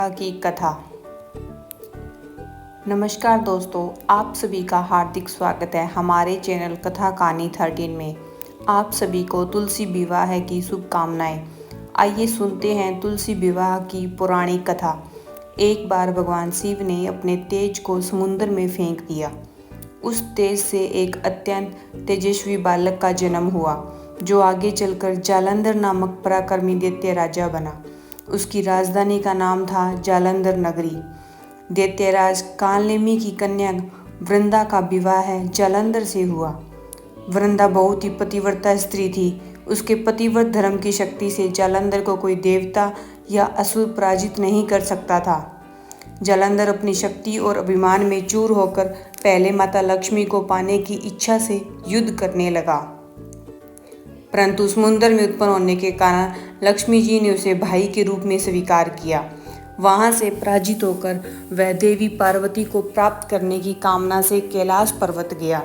की कथा। नमस्कार दोस्तों, आप सभी का हार्दिक स्वागत है हमारे चैनल कथा कहानी 13 में। आप सभी को तुलसी विवाह की शुभकामनाएं। आइए सुनते हैं तुलसी विवाह की पौराणिक कथा। एक बार भगवान शिव ने अपने तेज को समुद्र में फेंक दिया। उस तेज से एक अत्यंत तेजस्वी बालक का जन्म हुआ, जो आगे चलकर जालंधर नामक पराक्रमी दैत्य राजा बना। उसकी राजधानी का नाम था जालंधर नगरी। दैत्यराज कालनेमी की कन्या वृंदा का विवाह जालंधर से हुआ। वृंदा बहुत ही पतिव्रता स्त्री थी। उसके पतिव्रत धर्म की शक्ति से जालंधर को कोई देवता या असुर पराजित नहीं कर सकता था। जालंधर अपनी शक्ति और अभिमान में चूर होकर पहले माता लक्ष्मी को पाने की इच्छा से युद्ध करने लगा, परंतु समुद्र में उत्पन्न होने के कारण लक्ष्मी जी ने उसे भाई के रूप में स्वीकार किया। वहां से पराजित होकर वह देवी पार्वती को प्राप्त करने की कामना से कैलाश पर्वत गया।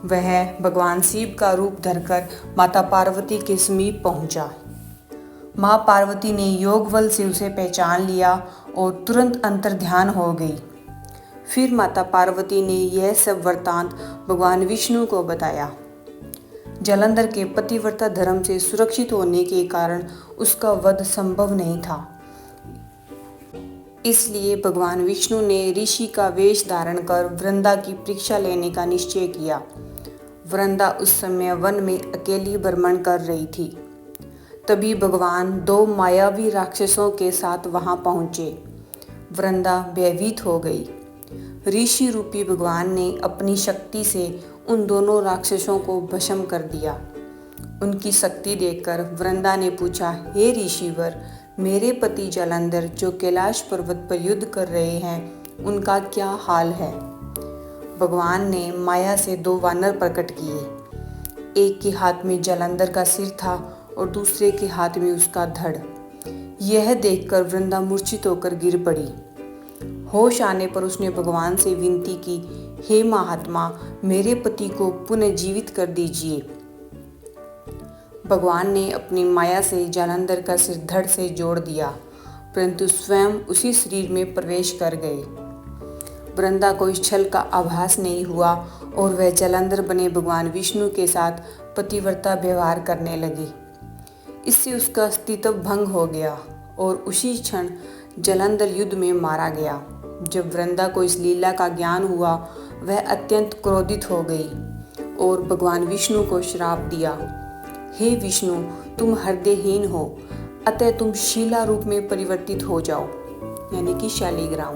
वह भगवान शिव का रूप धरकर माता पार्वती के समीप पहुंचा। माँ पार्वती ने योग बल से उसे पहचान लिया और तुरंत अंतर्ध्यान हो गई। फिर माता पार्वती ने यह सब वृत्तांत भगवान विष्णु को बताया। जालंधर के पतिव्रता धर्म से सुरक्षित होने के कारण उसका वध संभव नहीं था। इसलिए भगवान विष्णु ने ऋषि का वेश धारण कर वृंदा की परीक्षा लेने का निश्चय किया। वृंदा उस समय वन में अकेली भ्रमण कर रही थी। तभी भगवान दो मायावी राक्षसों के साथ वहां पहुंचे। वृंदा भयभीत हो गई। ऋषि रूपी भगवान ने अपनी शक्ति से उन दोनों राक्षसों को भस्म कर दिया। उनकी शक्ति देखकर वृंदा ने पूछा, हे ऋषिवर, मेरे पति जालंधर जो कैलाश पर्वत पर युद्ध कर रहे हैं, उनका क्या हाल है? भगवान ने माया से दो वानर प्रकट किए। एक के हाथ में जालंधर का सिर था और दूसरे के हाथ में उसका धड़। यह देखकर वृंदा मूर्छित होकर गिर पड़ी। होश आने पर उसने भगवान से विनती की, हे महात्मा, मेरे पति को पुनः जीवित कर दीजिए। भगवान ने अपनी माया से जालंधर का सिर धड़ से जोड़ दिया, परंतु स्वयं उसी शरीर में प्रवेश कर गए। वृंदा को इस छल का आभास नहीं हुआ और वह जालंधर बने भगवान विष्णु के साथ पतिव्रता व्यवहार करने लगी। इससे उसका अस्तित्व भंग हो गया और उसी क्षण जालंधर युद्ध में मारा गया। जब वृंदा को इस लीला का ज्ञान हुआ, वह अत्यंत क्रोधित हो गई और भगवान विष्णु को श्राप दिया, हे विष्णु, तुम हृदयहीन हो, अतः तुम शीला रूप में परिवर्तित हो जाओ, यानी कि शालिग्राम।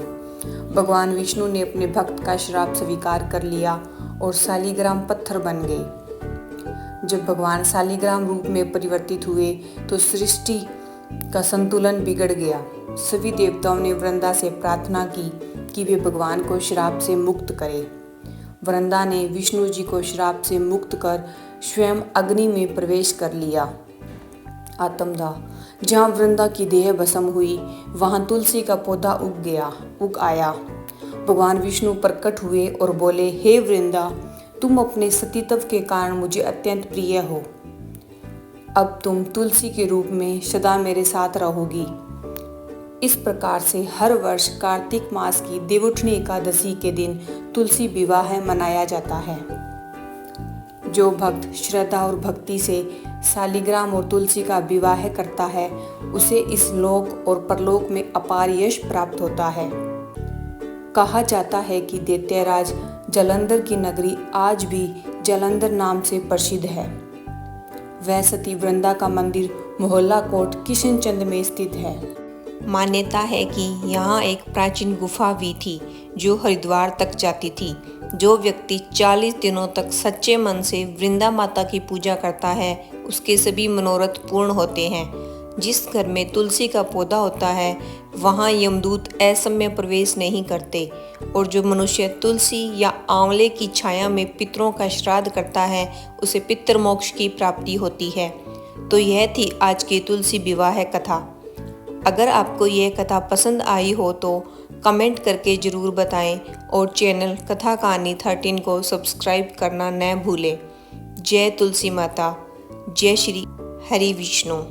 भगवान विष्णु ने अपने भक्त का श्राप स्वीकार कर लिया और शालिग्राम पत्थर बन गए। जब भगवान शालिग्राम रूप में परिवर्तित हुए तो सृष्टि का संतुलन बिगड़ गया। सभी देवताओं ने वृंदा से प्रार्थना की कि वे भगवान को श्राप से मुक्त करें। वृंदा ने विष्णु जी को श्राप से मुक्त कर स्वयं अग्नि में प्रवेश कर लिया। आत्मदाह। जहाँ वृंदा की देह भस्म हुई, वहाँ तुलसी का पौधा उग आया। भगवान विष्णु प्रकट हुए और बोले, हे वृंदा, तुम अपने सतीत्व के कारण मुझे अत्यंत प्रिय हो। अब तुम तुलसी के रूप में सदा मेरे साथ रहोगी। इस प्रकार से हर वर्ष कार्तिक मास की देवउठनी एकादशी के दिन तुलसी विवाह मनाया जाता है। जो भक्त श्रद्धा और भक्ति से शालिग्राम और तुलसी का विवाह करता है, उसे इस लोक और परलोक में अपार यश प्राप्त होता है। कहा जाता है कि दैत्यराज जालंधर की नगरी आज भी जालंधर नाम से प्रसिद्ध है। वह सती वृंदा का मंदिर मोहल्ला कोट किशनचंद में स्थित है। मान्यता है कि यहाँ एक प्राचीन गुफा भी थी जो हरिद्वार तक जाती थी। जो व्यक्ति 40 दिनों तक सच्चे मन से वृंदा माता की पूजा करता है, उसके सभी मनोरथ पूर्ण होते हैं। जिस घर में तुलसी का पौधा होता है, वहाँ यमदूत असमय प्रवेश नहीं करते, और जो मनुष्य तुलसी या आंवले की छाया में पितरों का श्राद्ध करता है, उसे पितृमोक्ष की प्राप्ति होती है। तो यह थी आज की तुलसी विवाह कथा। अगर आपको यह कथा पसंद आई हो तो कमेंट करके ज़रूर बताएं और चैनल कथा कहानी 13 को सब्सक्राइब करना न भूलें। जय तुलसी माता, जय श्री हरि विष्णु।